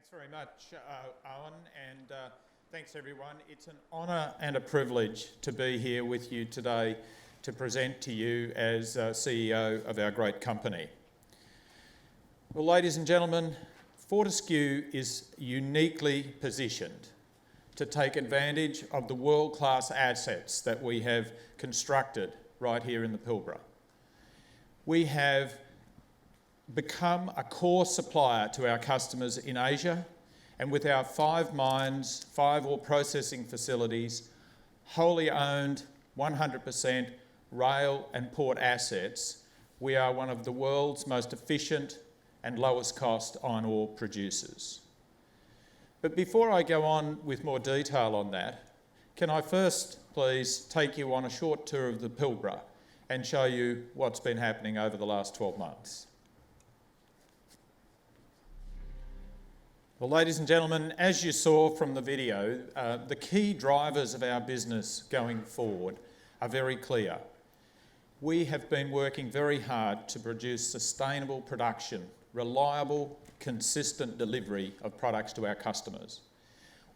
Thanks very much, Owen, and thanks everyone. It's an honour and a privilege to be here with you today to present to you as CEO of our great company. Well, ladies and gentlemen, Fortescue is uniquely positioned to take advantage of the world-class assets that we have constructed right here in the Pilbara. We have become a core supplier to our customers in Asia, and with our 5 mines, 5 ore processing facilities, wholly owned 100% rail and port assets, we are one of the world's most efficient and lowest cost iron ore producers. But before I go on with more detail on that, can I first please take you on a short tour of the Pilbara and show you what's been happening over the last 12 months. Well, ladies and gentlemen, as you saw from the video, the key drivers of our business going forward are very clear. We have been working very hard to produce sustainable production, reliable, consistent delivery of products to our customers.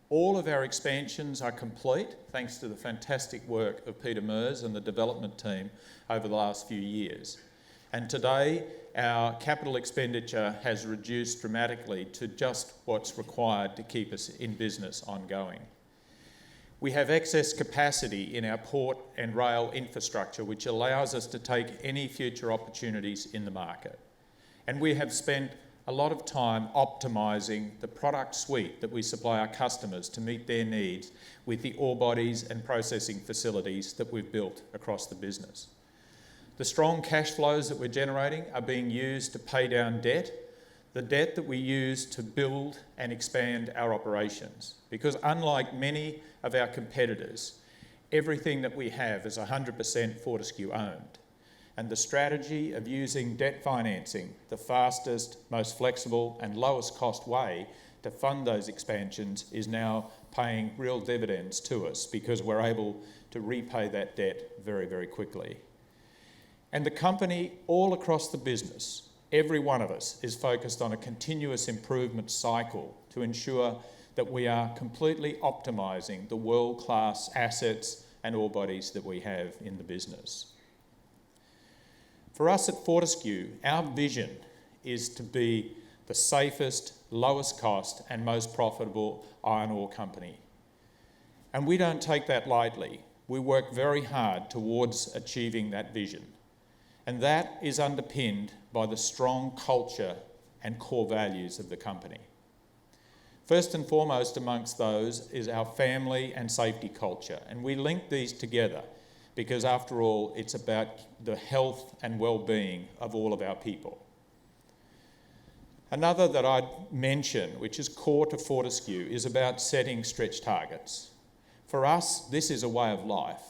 All of our expansions are complete, thanks to the fantastic work of Peter Mers and the development team over the last few years. And today, our capital expenditure has reduced dramatically to just what's required to keep us in business ongoing. We have excess capacity in our port and rail infrastructure, which allows us to take any future opportunities in the market. And we have spent a lot of time optimising the product suite that we supply our customers to meet their needs with the ore bodies and processing facilities that we've built across the business. The strong cash flows that we're generating are being used to pay down debt, the debt that we use to build and expand our operations. Because unlike many of our competitors, everything that we have is 100% Fortescue owned. And the strategy of using debt financing, the fastest, most flexible and lowest cost way to fund those expansions, is now paying real dividends to us because we're able to repay that debt very, very quickly. And the company all across the business, every one of us, is focused on a continuous improvement cycle to ensure that we are completely optimising the world-class assets and ore bodies that we have in the business. For us at Fortescue, our vision is to be the safest, lowest cost and most profitable iron ore company. And we don't take that lightly. We work very hard towards achieving that vision. And that is underpinned by the strong culture and core values of the company. First and foremost amongst those is our family and safety culture. And we link these together because, after all, it's about the health and well-being of all of our people. Another that I'd mention, which is core to Fortescue, is about setting stretch targets. For us, this is a way of life.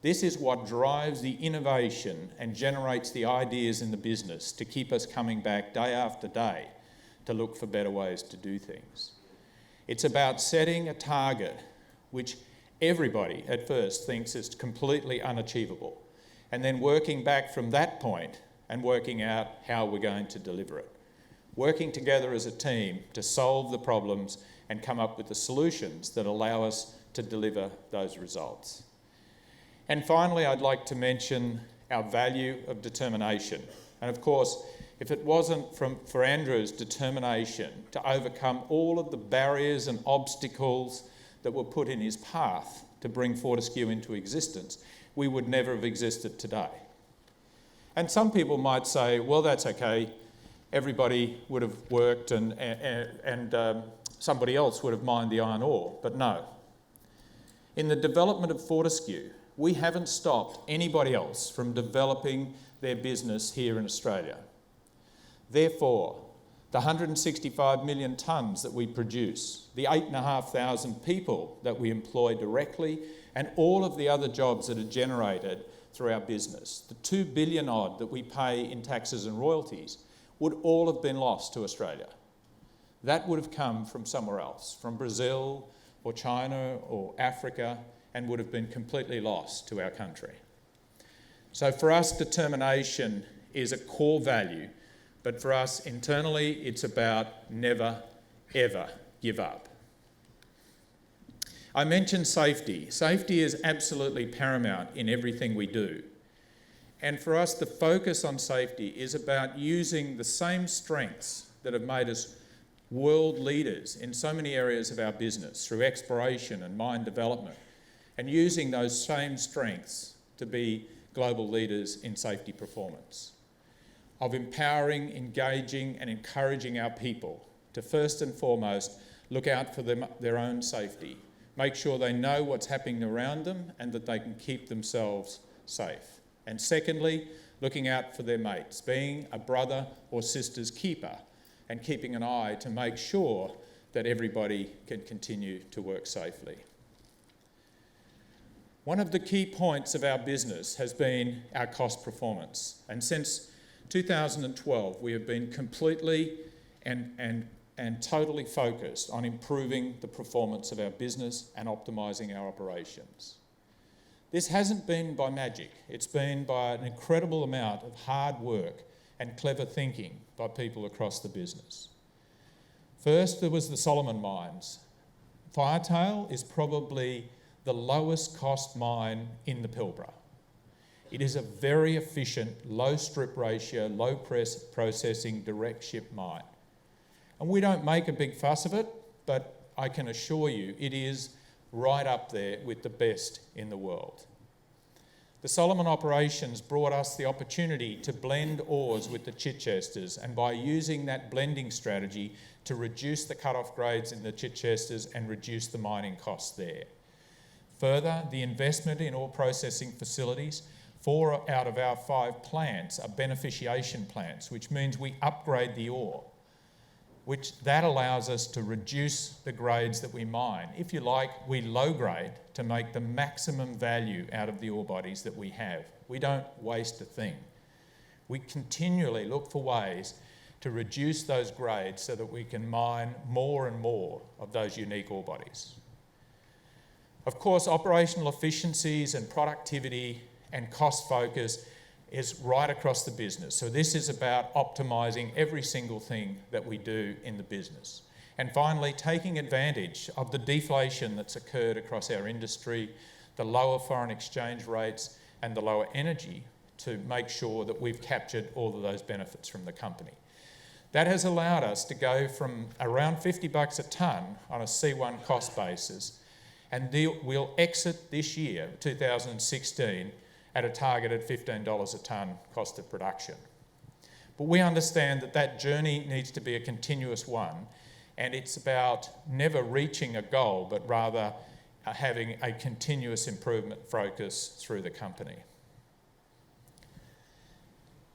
This is what drives the innovation and generates the ideas in the business to keep us coming back day after day to look for better ways to do things. It's about setting a target which everybody at first thinks is completely unachievable, and then working back from that point and working out how we're going to deliver it. Working together as a team to solve the problems and come up with the solutions that allow us to deliver those results. And finally, I'd like to mention our value of determination. And of course, if it wasn't for Andrew's determination to overcome all of the barriers and obstacles that were put in his path to bring Fortescue into existence, we would never have existed today. And some people might say, well, that's okay, everybody would have worked and somebody else would have mined the iron ore, but no. In the development of Fortescue, we haven't stopped anybody else from developing their business here in Australia. Therefore, the 165 million tonnes that we produce, the 8,500 people that we employ directly, and all of the other jobs that are generated through our business, the 2 billion odd that we pay in taxes and royalties, would all have been lost to Australia. That would have come from somewhere else, from Brazil or China or Africa, and would have been completely lost to our country. So for us, determination is a core value, but for us internally, it's about never, ever give up. I mentioned safety. Safety is absolutely paramount in everything we do. And for us, the focus on safety is about using the same strengths that have made us world leaders in so many areas of our business through exploration and mine development, and using those same strengths to be global leaders in safety performance, of empowering, engaging and encouraging our people to first and foremost look out for their own safety, make sure they know what's happening around them and that they can keep themselves safe. And secondly, looking out for their mates, being a brother or sister's keeper and keeping an eye to make sure that everybody can continue to work safely. One of the key points of our business has been our cost performance. And since 2012, we have been completely and totally focused on improving the performance of our business and optimising our operations. This hasn't been by magic. It's been by an incredible amount of hard work and clever thinking by people across the business. First, there was the Salomon Mines. Firetail is probably the lowest cost mine in the Pilbara. It is a very efficient, low strip ratio, low processing, direct ship mine. And we don't make a big fuss of it, but I can assure you it is right up there with the best in the world. The Salomon operations brought us the opportunity to blend ores with the Chichesters, and by using that blending strategy to reduce the cut-off grades in the Chichesters and reduce the mining costs there. Further, the investment in ore processing facilities, 4 out of our 5 plants are beneficiation plants, which means we upgrade the ore, which that allows us to reduce the grades that we mine. If you like, we low grade to make the maximum value out of the ore bodies that we have. We don't waste a thing. We continually look for ways to reduce those grades so that we can mine more and more of those unique ore bodies. Of course, operational efficiencies and productivity and cost focus is right across the business. So this is about optimising every single thing that we do in the business. And finally, taking advantage of the deflation that's occurred across our industry, the lower foreign exchange rates and the lower energy to make sure that we've captured all of those benefits from the company. That has allowed us to go from around $50 a tonne on a C1 cost basis, and we'll exit this year, 2016, at a target at $15 a tonne cost of production. But we understand that that journey needs to be a continuous one, and it's about never reaching a goal, but rather having a continuous improvement focus through the company.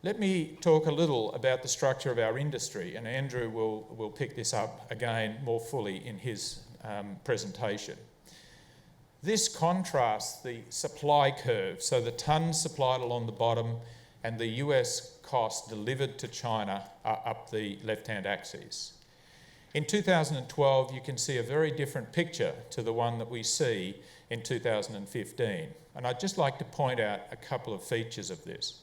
Let me talk a little about the structure of our industry, and Andrew will pick this up again more fully in his presentation. This contrasts the supply curve, so the tonnes supplied along the bottom and the US cost delivered to China are up the left-hand axis. In 2012, you can see a very different picture to the one that we see in 2015. And I'd just like to point out a couple of features of this.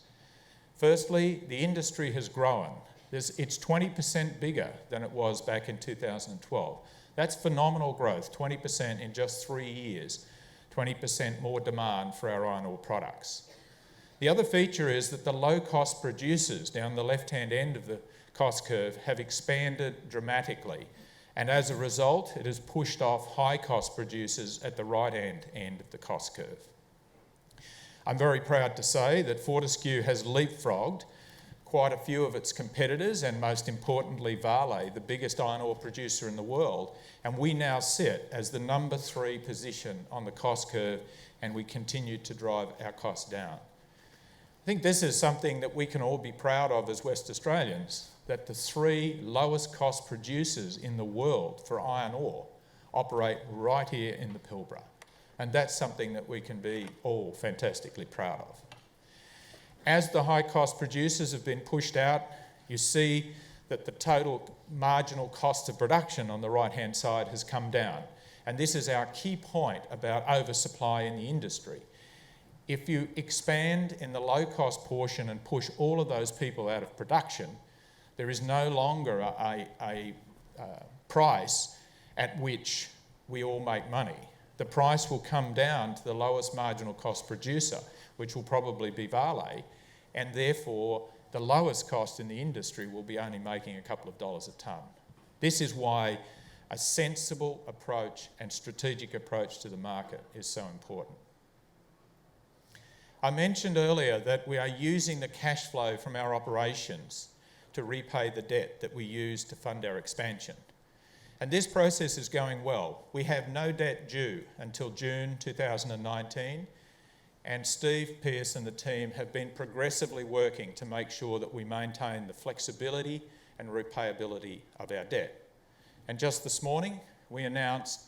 Firstly, the industry has grown. It's 20% bigger than it was back in 2012. That's phenomenal growth, 20% in just 3 years, 20% more demand for our iron ore products. The other feature is that the low-cost producers down the left-hand end of the cost curve have expanded dramatically, and as a result, it has pushed off high-cost producers at the right-hand end of the cost curve. I'm very proud to say that Fortescue has leapfrogged quite a few of its competitors, and most importantly Vale, the biggest iron ore producer in the world, and we now sit as the number 3 position on the cost curve, and we continue to drive our costs down. I think this is something that we can all be proud of as West Australians, that the 3 lowest cost producers in the world for iron ore operate right here in the Pilbara, and that's something that we can be all fantastically proud of. As the high-cost producers have been pushed out, you see that the total marginal cost of production on the right-hand side has come down. And this is our key point about oversupply in the industry. If you expand in the low-cost portion and push all of those people out of production, there is no longer a price at which we all make money. The price will come down to the lowest marginal cost producer, which will probably be Vale, and therefore the lowest cost in the industry will be only making a couple of dollars a tonne. This is why a sensible approach and strategic approach to the market is so important. I mentioned earlier that we are using the cash flow from our operations to repay the debt that we use to fund our expansion. And this process is going well. We have no debt due until June 2019, and Steve Pearce and the team have been progressively working to make sure that we maintain the flexibility and repayability of our debt. And just this morning, we announced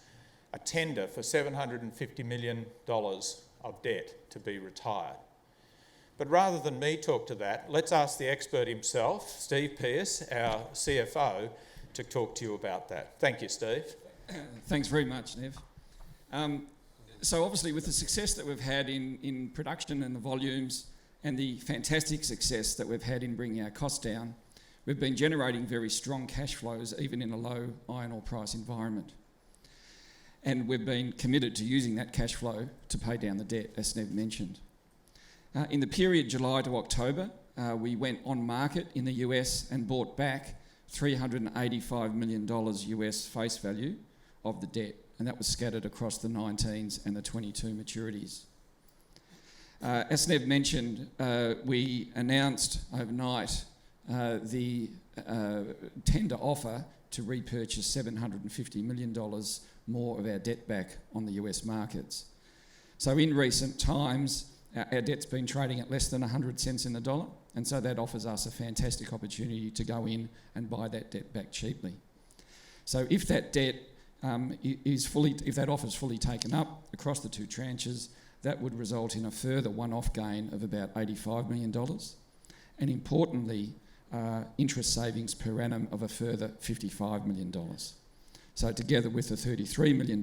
a tender for $750 million of debt to be retired. But rather than me talk to that, let's ask the expert himself, Steve Pearce, our CFO, to talk to you about that. Thank you, Steve. Thanks very much, Nev. So obviously with the success that we've had in production and the volumes and the fantastic success that we've had in bringing our costs down, we've been generating very strong cash flows even in a low iron ore price environment. And we've been committed to using that cash flow to pay down the debt, as Nev mentioned. In the period July to October, we went on market in the US and bought back $385 million US face value of the debt, and that was scattered across the 19s and the 22 maturities. As Nev mentioned, we announced overnight the tender offer to repurchase $750 million more of our debt back on the US markets. So in recent times, our debt's been trading at less than 100 cents in the dollar, and so that offers us a fantastic opportunity to go in and buy that debt back cheaply. So if that debt if that offer is fully taken up across the two tranches, that would result in a further one-off gain of about $85 million, and importantly, interest savings per annum of a further $55 million. So together with the $33 million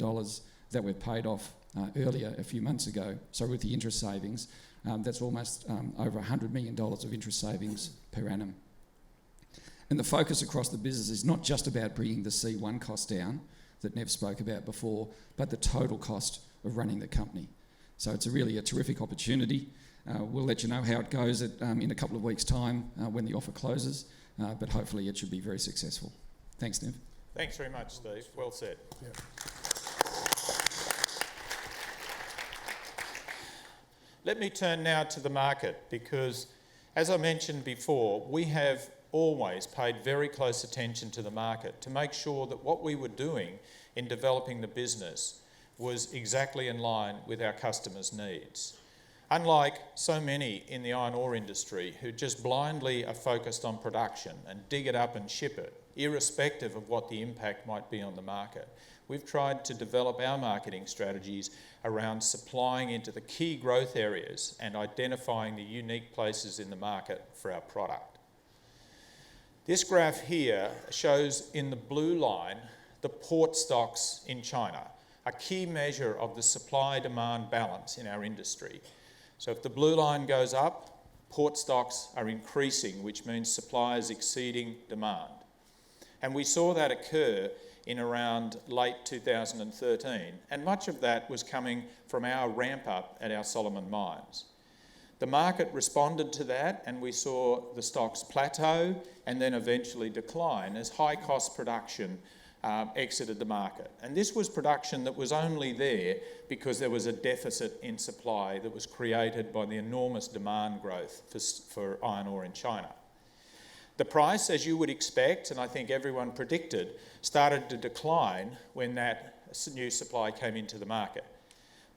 that we've paid off earlier a few months ago, so with the interest savings, that's almost over $100 million of interest savings per annum. And the focus across the business is not just about bringing the C1 cost down that Nev spoke about before, but the total cost of running the company. So it's really a terrific opportunity. We'll let you know how it goes in a couple of weeks' time when the offer closes, but hopefully it should be very successful. Thanks, Nev. Thanks very much, Steve. Well said. Yeah. Let me turn now to the market because, as I mentioned before, we have always paid very close attention to the market to make sure that what we were doing in developing the business was exactly in line with our customers' needs. Unlike so many in the iron ore industry who just blindly are focused on production and dig it up and ship it, irrespective of what the impact might be on the market, we've tried to develop our marketing strategies around supplying into the key growth areas and identifying the unique places in the market for our product. This graph here shows in the blue line the port stocks in China, a key measure of the supply-demand balance in our industry. So if the blue line goes up, port stocks are increasing, which means supply is exceeding demand. And we saw that occur in around late 2013, and much of that was coming from our ramp up at our Salomon Mines. The market responded to that, and we saw the stocks plateau and then eventually decline as high-cost production exited the market. And this was production that was only there because there was a deficit in supply that was created by the enormous demand growth for iron ore in China. The price, as you would expect, and I think everyone predicted, started to decline when that new supply came into the market.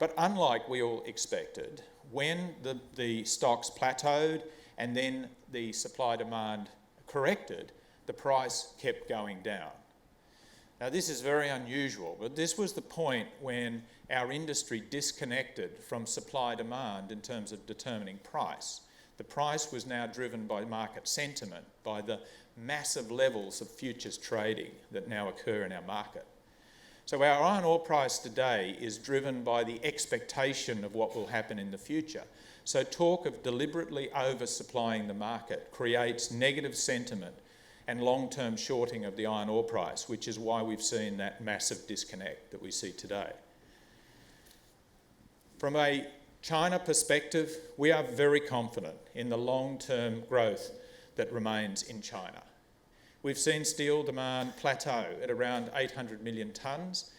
But unlike we all expected, when the stocks plateaued and then the supply-demand corrected, the price kept going down. Now, this is very unusual, but this was the point when our industry disconnected from supply-demand in terms of determining price. The price was now driven by market sentiment, by the massive levels of futures trading that now occur in our market. So our iron ore price today is driven by the expectation of what will happen in the future. So talk of deliberately oversupplying the market creates negative sentiment and long-term shorting of the iron ore price, which is why we've seen that massive disconnect that we see today. From a China perspective, we are very confident in the long-term growth that remains in China. We've seen steel demand plateau at around 800 million tonnes,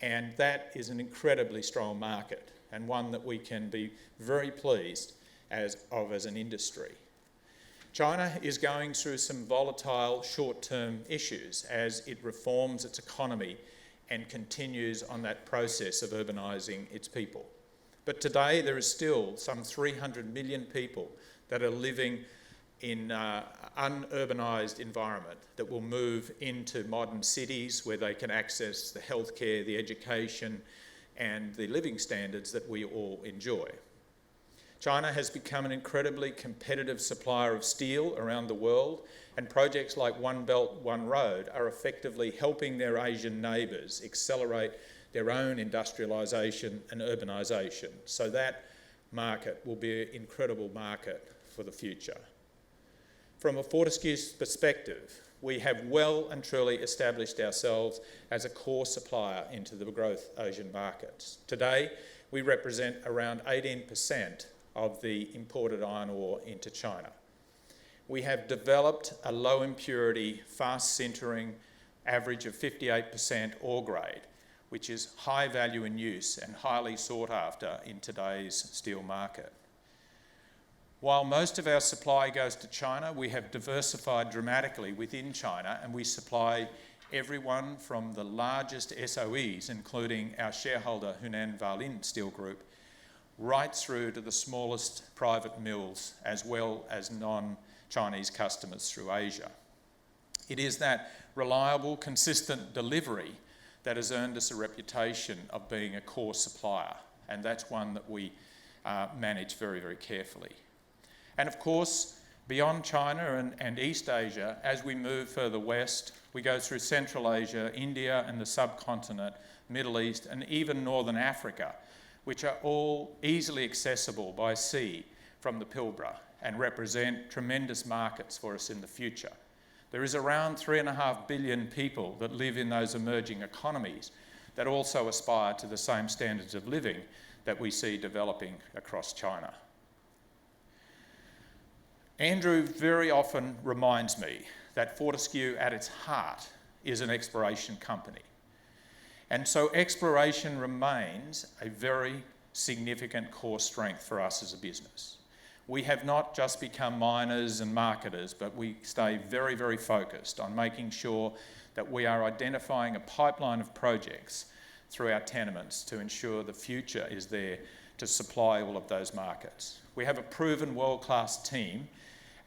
and that is an incredibly strong market and one that we can be very pleased as an industry. China is going through some volatile short-term issues as it reforms its economy and continues on that process of urbanising its people. But today there is still some 300 million people that are living in unurbanised environment that will move into modern cities where they can access the healthcare, the education and the living standards that we all enjoy. China has become an incredibly competitive supplier of steel around the world, and projects like One Belt, One Road are effectively helping their Asian neighbours accelerate their own industrialisation and urbanisation. So that market will be an incredible market for the future. From a Fortescue's perspective, we have well and truly established ourselves as a core supplier into the growth Asian markets. Today, we represent around 18% of the imported iron ore into China. We have developed a low impurity, fast sintering average of 58% ore grade, which is high value in use and highly sought after in today's steel market. While most of our supply goes to China, we have diversified dramatically within China, and we supply everyone from the largest SOEs, including our shareholder Hunan Valin Steel Group, right through to the smallest private mills, as well as non-Chinese customers through Asia. It is that reliable, consistent delivery that has earned us a reputation of being a core supplier, and that's one that we manage very, very carefully. And of course, beyond China and East Asia, as we move further west, we go through Central Asia, India and the subcontinent, Middle East and even Northern Africa, which are all easily accessible by sea from the Pilbara and represent tremendous markets for us in the future. There is around 3.5 billion people that live in those emerging economies that also aspire to the same standards of living that we see developing across China. Andrew very often reminds me that Fortescue at its heart is an exploration company. And so exploration remains a very significant core strength for us as a business. We have not just become miners and marketers, but we stay very, very focused on making sure that we are identifying a pipeline of projects through our tenements to ensure the future is there to supply all of those markets. We have a proven world-class team,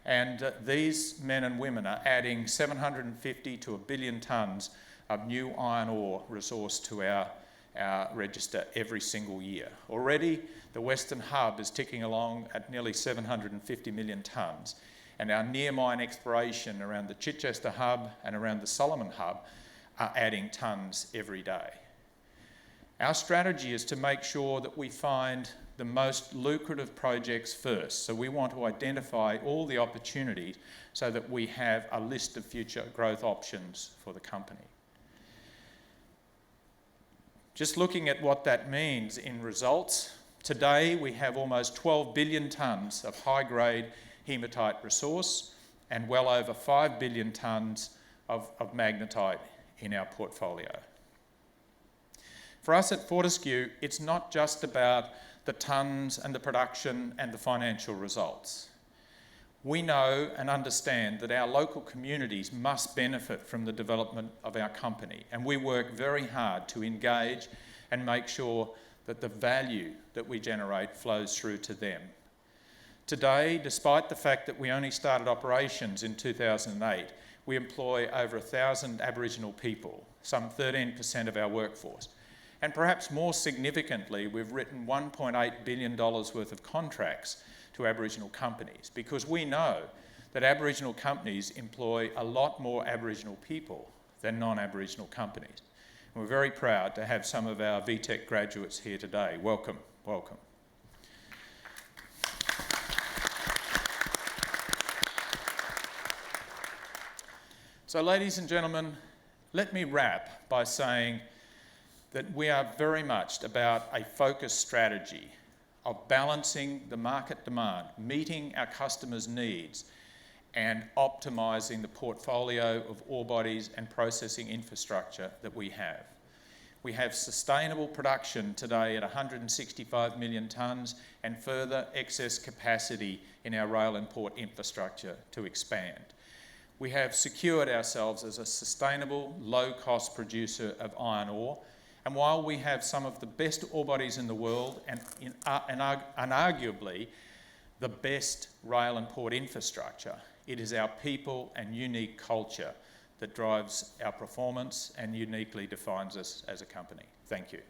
and these men and women are adding 750 to 1 billion tonnes of new iron ore resource to our register every single year. Already, the Western Hub is ticking along at nearly 750 million tonnes, and our near-mine exploration around the Chichester Hub and around the Salomon Hub are adding tonnes every day. Our strategy is to make sure that we find the most lucrative projects first. So we want to identify all the opportunities so that we have a list of future growth options for the company. Just looking at what that means in results, today we have almost 12 billion tonnes of high-grade hematite resource and well over 5 billion tonnes of magnetite in our portfolio. For us at Fortescue, it's not just about the tonnes and the production and the financial results. We know and understand that our local communities must benefit from the development of our company, and we work very hard to engage and make sure that the value that we generate flows through to them. Today, despite the fact that we only started operations in 2008, we employ over 1,000 Aboriginal people, some 13% of our workforce. And perhaps more significantly, we've written $1.8 billion worth of contracts to Aboriginal companies because we know that Aboriginal companies employ a lot more Aboriginal people than non-Aboriginal companies. And we're very proud to have some of our VTech graduates here today. Welcome, welcome. So, ladies and gentlemen, let me wrap by saying that we are very much about a focused strategy of balancing the market demand, meeting our customers' needs, and optimising the portfolio of ore bodies and processing infrastructure that we have. We have sustainable production today at 165 million tonnes and further excess capacity in our rail and port infrastructure to expand. We have secured ourselves as a sustainable, low-cost producer of iron ore, and while we have some of the best ore bodies in the world and arguably the best rail and port infrastructure, it is our people and unique culture that drives our performance and uniquely defines us as a company. Thank you.